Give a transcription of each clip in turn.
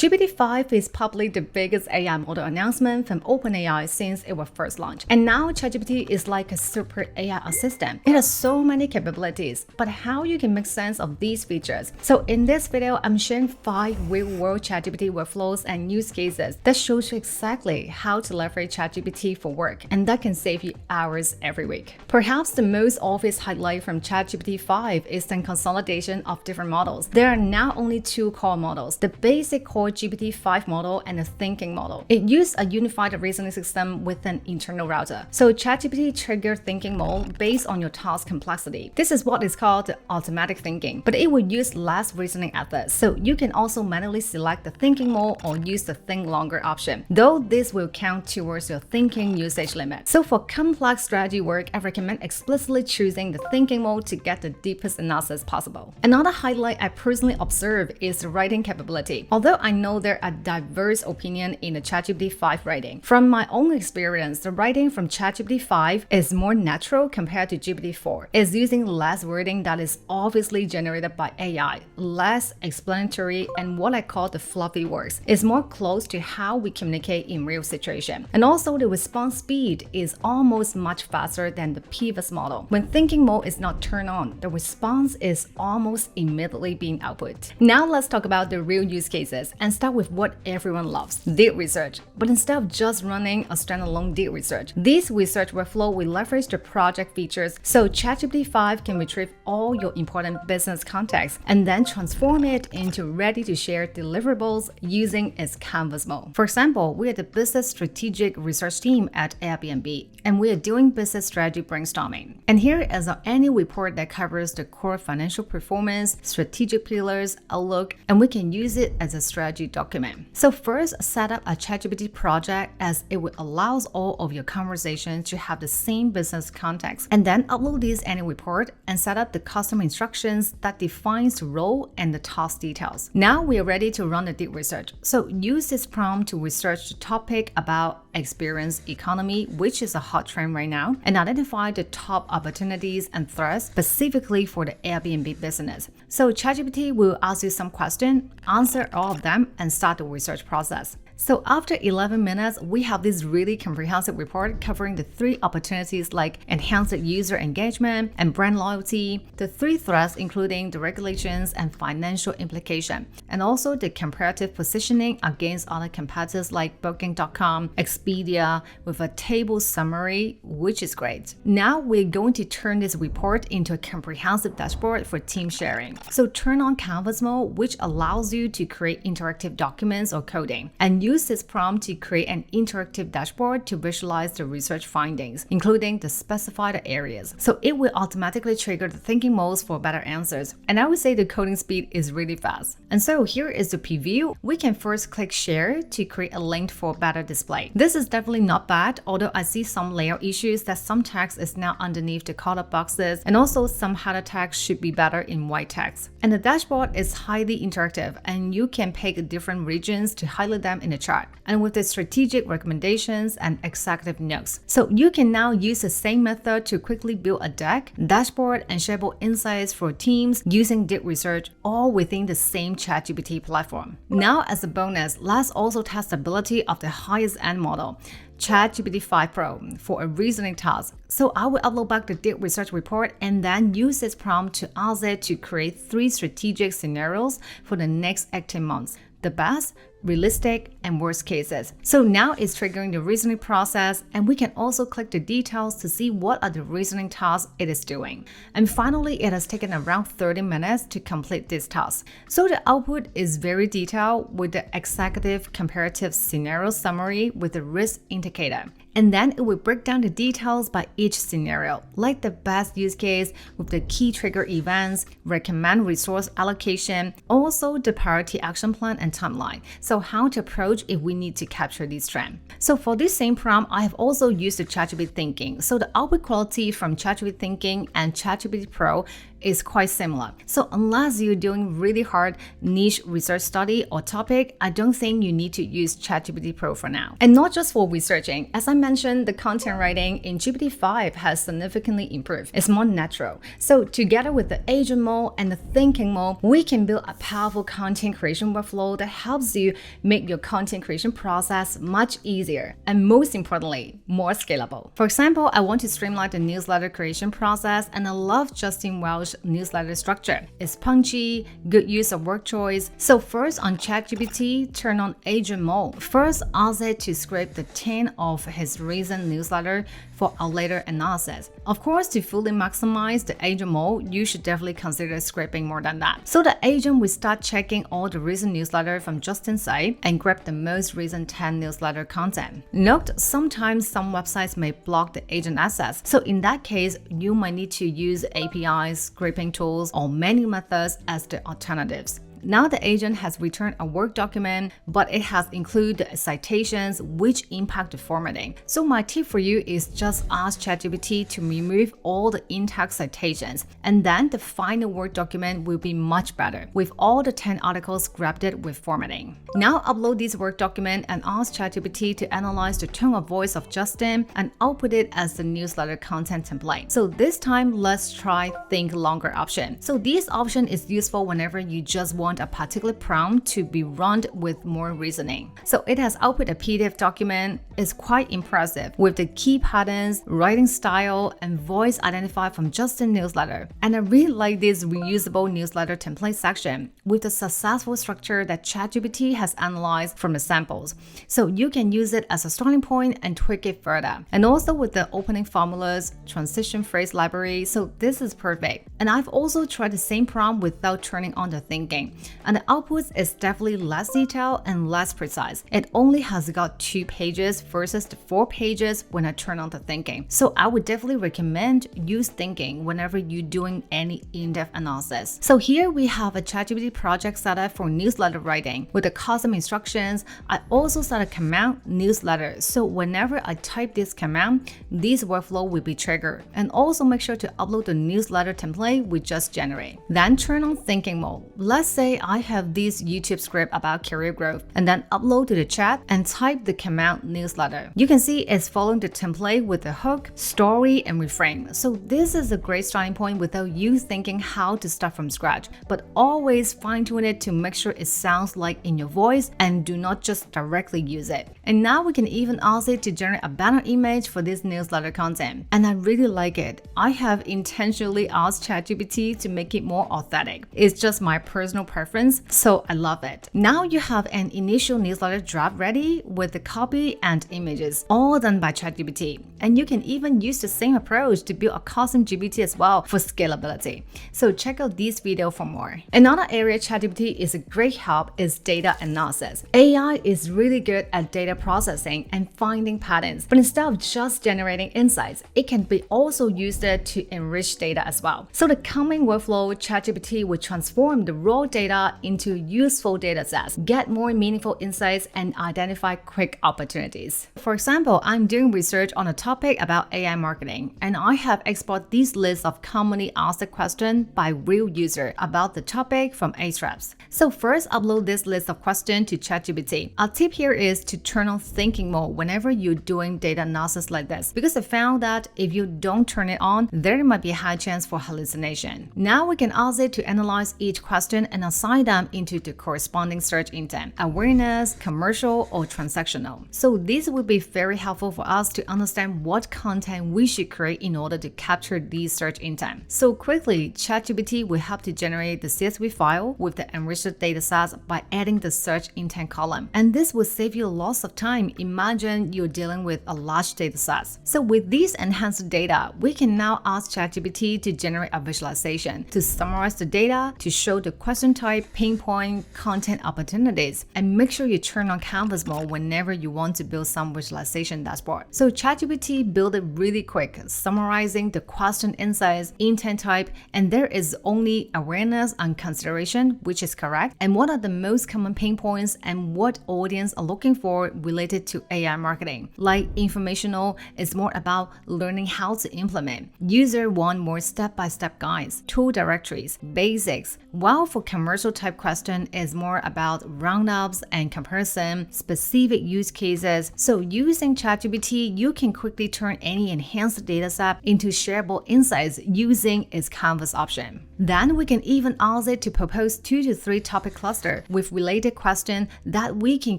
GPT-5 is probably the biggest AI model announcement from OpenAI since it was first launched. And now ChatGPT is like a super AI assistant. It has so many capabilities, but how you can make sense of these features? So in this video, I'm sharing 5 real-world ChatGPT workflows and use cases that shows you exactly how to leverage ChatGPT for work, and that can save you hours every week. Perhaps the most obvious highlight from ChatGPT5 is the consolidation of different models. There are now only 2 core models, the basic core GPT-5 model and a thinking model. It uses a unified reasoning system with an internal router. So ChatGPT triggers thinking mode based on your task complexity. This is what is called automatic thinking, but it will use less reasoning effort. So you can also manually select the thinking mode or use the think longer option, though this will count towards your thinking usage limit. So for complex strategy work, I recommend explicitly choosing the thinking mode to get the deepest analysis possible. Another highlight I personally observe is the writing capability. Although I know there are diverse opinions in the ChatGPT5 writing. From my own experience, the writing from ChatGPT5 is more natural compared to GPT-4. It's using less wording that is obviously generated by AI, less explanatory, and what I call the fluffy words. It's more close to how we communicate in real situation. And also the response speed is almost much faster than the previous model. When thinking mode is not turned on, the response is almost immediately being output. Now let's talk about the real use cases and start with what everyone loves, deep research. But instead of just running a standalone deep research, this research workflow will leverage the project features so ChatGPT5 can retrieve all your important business context and then transform it into ready-to-share deliverables using its canvas mode. For example, we are the business strategic research team at Airbnb, and we are doing business strategy brainstorming. And here is our annual report that covers the core financial performance, strategic pillars, outlook, and we can use it as a strategy document. So first, set up a ChatGPT project as it will allow all of your conversations to have the same business context, and then upload this annual report and set up the custom instructions that defines the role and the task details. Now we are ready to run the deep research. So use this prompt to research the topic about experience economy, which is a hot trend right now, and identify the top opportunities and threats specifically for the Airbnb business. So ChatGPT will ask you some questions, answer all of them, and start the research process. So after 11 minutes, we have this really comprehensive report covering the 3 opportunities like enhanced user engagement and brand loyalty, the 3 threats including the regulations and financial implication, and also the comparative positioning against other competitors like Booking.com, Expedia, with a table summary, which is great. Now we're going to turn this report into a comprehensive dashboard for team sharing. So turn on Canvas mode, which allows you to create interactive documents or coding, and use this prompt to create an interactive dashboard to visualize the research findings, including the specified areas. So it will automatically trigger the thinking modes for better answers. And I would say the coding speed is really fast. And so here is the preview. We can first click share to create a link for better display. This is definitely not bad, although I see some layout issues that some text is now underneath the call-up boxes, and also some header text should be better in white text. And the dashboard is highly interactive, and you can pick different regions to highlight them in the chart, and with the strategic recommendations and executive notes. So you can now use the same method to quickly build a deck, dashboard, and shareable insights for teams using deep research, all within the same ChatGPT platform. Now, as a bonus, let's also test the ability of the highest end model, ChatGPT5 Pro, for a reasoning task. So I will upload back the deep research report and then use this prompt to ask it to create 3 strategic scenarios for the next 18 months. The best, realistic, and worst cases. So now it's triggering the reasoning process, and we can also click the details to see what are the reasoning tasks it is doing. And finally, it has taken around 30 minutes to complete this task. So the output is very detailed with the executive comparative scenario summary with the risk indicator. And then it will break down the details by each scenario, like the best use case with the key trigger events, recommend resource allocation, also the priority action plan and timeline. So how to approach if we need to capture this trend. So for this same prompt, I have also used the ChatGPT Thinking. So the output quality from ChatGPT Thinking and ChatGPT Pro is quite similar. So unless you're doing really hard niche research study or topic, I don't think you need to use ChatGPT Pro for now. And not just for researching. As I mentioned, the content writing in GPT-5 has significantly improved. It's more natural. So together with the agent mode and the thinking mode, we can build a powerful content creation workflow that helps you make your content creation process much easier and, most importantly, more scalable. For example, I want to streamline the newsletter creation process, and I love Justin Welch's newsletter structure. It's punchy, good use of word choice. So first on ChatGPT, turn on agent mode. First, ask it to script the 10 of his recent newsletter for a later analysis. Of course, to fully maximize the agent mode, you should definitely consider scripting more than that. So the agent will start checking all the recent newsletter from Justin's site and grab the most recent 10 newsletter content. Note, sometimes some websites may block the agent access. So in that case, you might need to use APIs, scraping tools, or manual methods as the alternatives. Now the agent has returned a Word document, but it has included citations which impact the formatting. So my tip for you is just ask ChatGPT to remove all the in-text citations, and then the final Word document will be much better with all the 10 articles grabbed with formatting. Now upload this Word document and ask ChatGPT to analyze the tone of voice of Justin and output it as the newsletter content template. So this time, let's try think longer option. So this option is useful whenever you just want a particular prompt to be run with more reasoning. So it has output a PDF document. It's quite impressive with the key patterns, writing style, and voice identified from Justin newsletter. And I really like this reusable newsletter template section with the successful structure that ChatGPT has analyzed from the samples. So you can use it as a starting point and tweak it further. And also with the opening formulas, transition phrase library, so this is perfect. And I've also tried the same prompt without turning on the thinking. And the output is definitely less detailed and less precise. It only has got 2 pages versus the 4 pages when I turn on the thinking. So I would definitely recommend use thinking whenever you're doing any in-depth analysis. So here we have a ChatGPT project setup for newsletter writing. With the custom instructions, I also set a command newsletter. So whenever I type this command, this workflow will be triggered. And also make sure to upload the newsletter template we just generated. Then turn on thinking mode. Let's say I have this YouTube script about career growth, and then upload to the chat and type the command newsletter. You can see it's following the template with the hook, story, and reframe. So this is a great starting point without you thinking how to start from scratch, but always fine-tune it to make sure it sounds like in your voice and do not just directly use it. And now we can even ask it to generate a banner image for this newsletter content. And I really like it. I have intentionally asked ChatGPT to make it more authentic. It's just my personal preference, so I love it. Now you have an initial newsletter draft ready with the copy and images, all done by ChatGPT. And you can even use the same approach to build a custom GPT as well for scalability. So check out this video for more. Another area ChatGPT is a great help is data analysis. AI is really good at data processing and finding patterns, but instead of just generating insights, it can be also used to enrich data as well. So the coming workflow, ChatGPT will transform the raw data into useful data sets, get more meaningful insights, and identify quick opportunities. For example, I'm doing research on a topic about AI marketing, and I have exported this list of commonly asked questions by real user about the topic from Ahrefs. So first, upload this list of questions to ChatGPT. A tip here is to turn on thinking mode whenever you're doing data analysis like this, because I found that if you don't turn it on, there might be a high chance for hallucination. Now we can ask it to analyze each question and assign them into the corresponding search intent, awareness, commercial, or transactional. So this will be very helpful for us to understand what content we should create in order to capture these search intent. So quickly, ChatGPT will help to generate the CSV file with the enriched datasets by adding the search intent column. And this will save you lots of time. Imagine you're dealing with a large dataset. So with these enhanced data, we can now ask ChatGPT to generate a visualization, to summarize the data, to show the question type, pinpoint content opportunities, and make sure you turn on canvas mode whenever you want to build some visualization dashboard. So ChatGPT built it really quick, summarizing the question insights, intent type, and there is only awareness and consideration, which is correct, and what are the most common pain points and what audience are looking for related to AI marketing. Like informational is more about learning how to implement. User want more step-by-step step-by-step guides, tool directories, basics, while for commercial type question is more about roundups and comparison, specific use cases. So using ChatGPT, you can quickly turn any enhanced dataset into shareable insights using its Canvas option. Then we can even ask it to propose 2 to 3 topic clusters with related questions that we can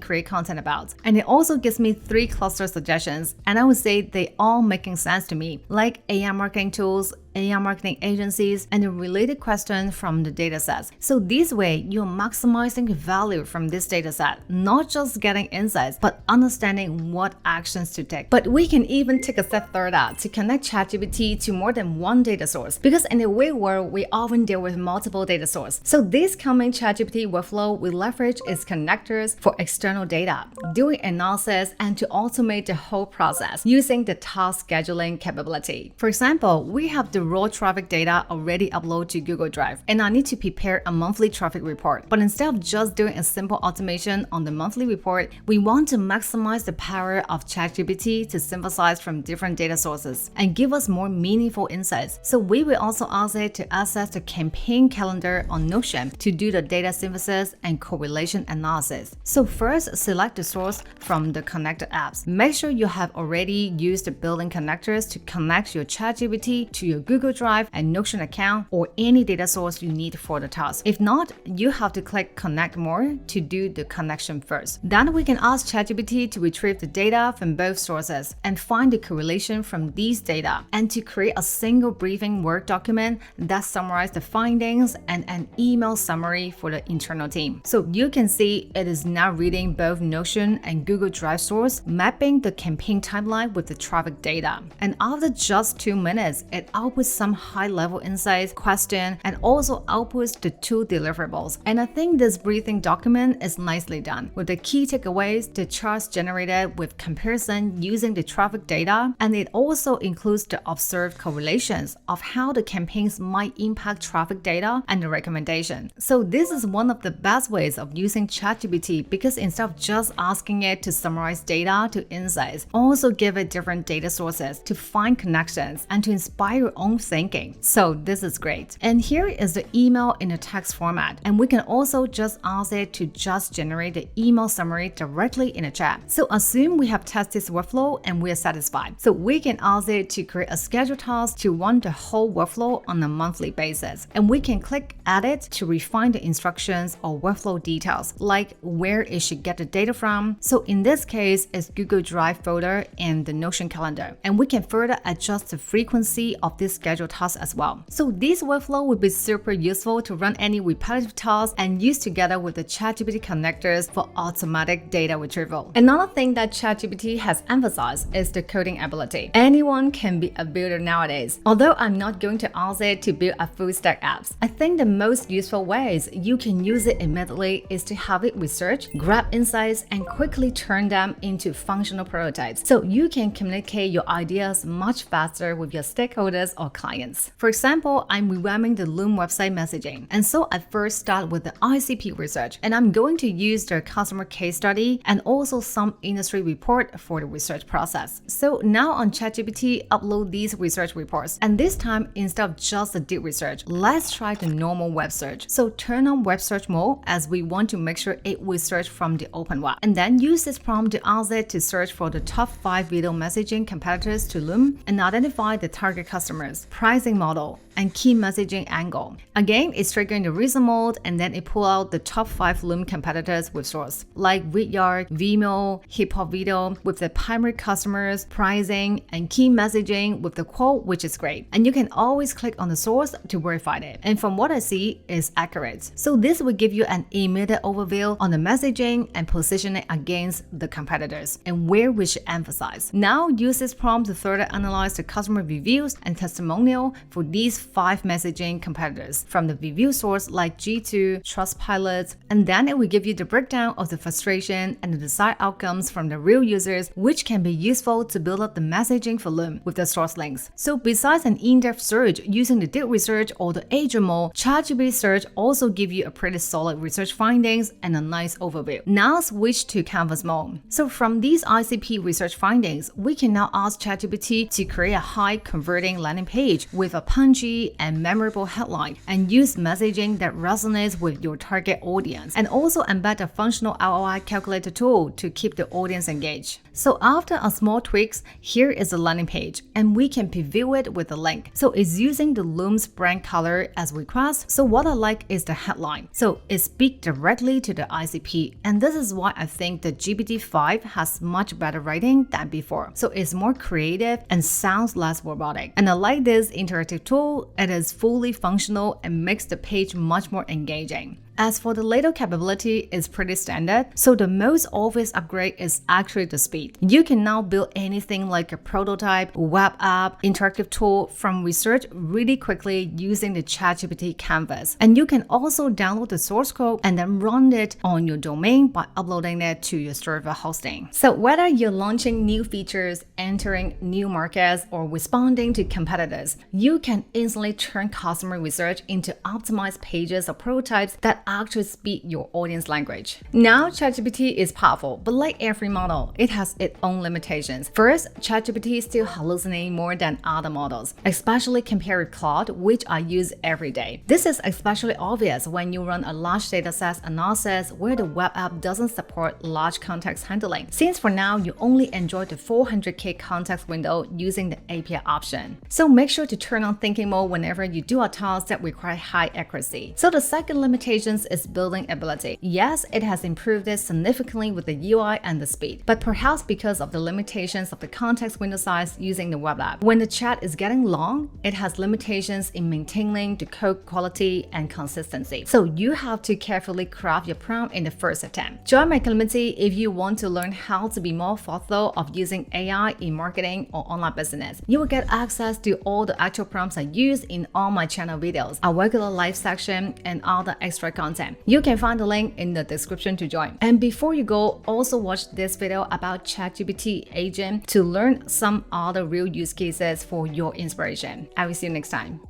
create content about. And it also gives me 3 cluster suggestions, and I would say they all making sense to me, like AI marketing tools, AI marketing agencies, and the related questions from the datasets. So this way, you're maximizing value from this dataset, not just getting insights, but understanding what actions to take. But we can even take a step further to connect ChatGPT to more than one data source, because in the real world, we often deal with multiple data sources. So this coming ChatGPT workflow will leverage its connectors for external data, doing analysis, and to automate the whole process using the task scheduling capability. For example, we have the raw traffic data already uploaded to Google Drive, and I need to prepare a monthly traffic report. But instead of just doing a simple automation on the monthly report, we want to maximize the power of ChatGPT to synthesize from different data sources and give us more meaningful insights. So we will also ask it to access the campaign calendar on Notion to do the data synthesis and correlation analysis. So first, select the source from the connected apps. Make sure you have already used the built-in connectors to connect your ChatGPT to your Google Drive and Notion account or any data source you need for the task. If not, you have to click Connect More to do the connection first. Then we can ask ChatGPT to retrieve the data from both sources and find the correlation from these data, and to create a single briefing Word document that summarizes the findings and an email summary for the internal team. So you can see it is now reading both Notion and Google Drive source, mapping the campaign timeline with the traffic data. And after just 2 minutes, it outputs some high-level insights, question, and also outputs the 2 deliverables. And I think this briefing document is nicely done, with the key takeaways, the charts generated with comparison using the traffic data, and it also includes the observed correlations of how the campaigns might impact traffic data and the recommendation. So this is one of the best ways of using ChatGPT, because instead of just asking it to summarize data to insights, also give it different data sources to find connections and to inspire your own thinking. So this is great. And here is the email in a text format, and we can also just ask it to just generate the email summary directly in a chat. So assume we have tested this workflow and we are satisfied. So we can ask it to create a scheduled task to run the whole workflow on a monthly basis, and we can click Edit to refine the instructions or workflow details, like where it should get the data from. So in this case, it's Google Drive folder and the Notion calendar, and we can further adjust the frequency of this scheduled task as well. So this workflow would be super useful to run any repetitive tasks and use together with the ChatGPT connectors for automatic data retrieval. Another thing that ChatGPT has emphasized is the coding ability. Anyone can be a builder nowadays. Although I'm not going to ask it to build a full stack apps, I think the most useful ways you can use it immediately is to have it research, grab insights, and quickly turn them into functional prototypes, so you can communicate your ideas much faster with your stakeholders or clients. For example, I'm revamping the Loom website messaging, and so I first start with the ICP research, and I'm going to use their customer case study and also some industry report for the research process. So now on ChatGPT, upload these research reports, and this time instead of just the deep research, let's try the normal web search. So turn on web search mode, as we want to make sure it will search from the open web, and then use this prompt to ask it to search for the top 5 video messaging competitors to Loom and identify the target customers, pricing model, and key messaging angle. Again, it's triggering the reason mode, and then it pull out the top 5 Loom competitors with source, like Vidyard, Vimeo, Hip Hop Video, with the primary customers, pricing, and key messaging with the quote, which is great. And you can always click on the source to verify it. And from what I see, it's accurate. So this will give you an immediate overview on the messaging and position it against the competitors and where we should emphasize. Now use this prompt to further analyze the customer reviews and testimonial for these 5 messaging competitors from the review source like G2, Trustpilot, and then it will give you the breakdown of the frustration and the desired outcomes from the real users, which can be useful to build up the messaging for Loom with the source links. So besides an in-depth search using the deep research or the age or more, ChatGPT search also give you a pretty solid research findings and a nice overview. Now switch to Canvas mode. So from these ICP research findings, we can now ask ChatGPT to create a high converting landing page with a punchy and memorable headline and use messaging that resonates with your target audience, and also embed a functional ROI calculator tool to keep the audience engaged. So after a small tweaks, here is the landing page, and we can preview it with a link. So it's using the Loom's brand color as request. So what I like is the headline. So it speaks directly to the ICP, and this is why I think the GPT-5 has much better writing than before. So it's more creative and sounds less robotic. And I like this interactive tool. It is fully functional and makes the page much more engaging. As for the later capability, it's pretty standard, so the most obvious upgrade is actually the speed. You can now build anything like a prototype, web app, interactive tool from research really quickly using the ChatGPT canvas. And you can also download the source code and then run it on your domain by uploading it to your server hosting. So whether you're launching new features, entering new markets, or responding to competitors, you can instantly turn customer research into optimized pages or prototypes that actually speak your audience language. Now, ChatGPT is powerful, but like every model, it has its own limitations. First, ChatGPT still hallucinates more than other models, especially compared with Claude, which I use every day. This is especially obvious when you run a large dataset analysis where the web app doesn't support large context handling, since for now you only enjoy the 400K context window using the API option. So make sure to turn on thinking mode whenever you do a task that requires high accuracy. So the second limitation is building ability. Yes, it has improved it significantly with the UI and the speed, but perhaps because of the limitations of the context window size using the web app. When the chat is getting long, it has limitations in maintaining the code quality and consistency. So you have to carefully craft your prompt in the first attempt. Join my community if you want to learn how to be more thoughtful of using AI in marketing or online business. You will get access to all the actual prompts I use in all my channel videos, a regular live section, and other extra content. You can find the link in the description to join. And before you go, also watch this video about ChatGPT agent to learn some other real use cases for your inspiration. I will see you next time.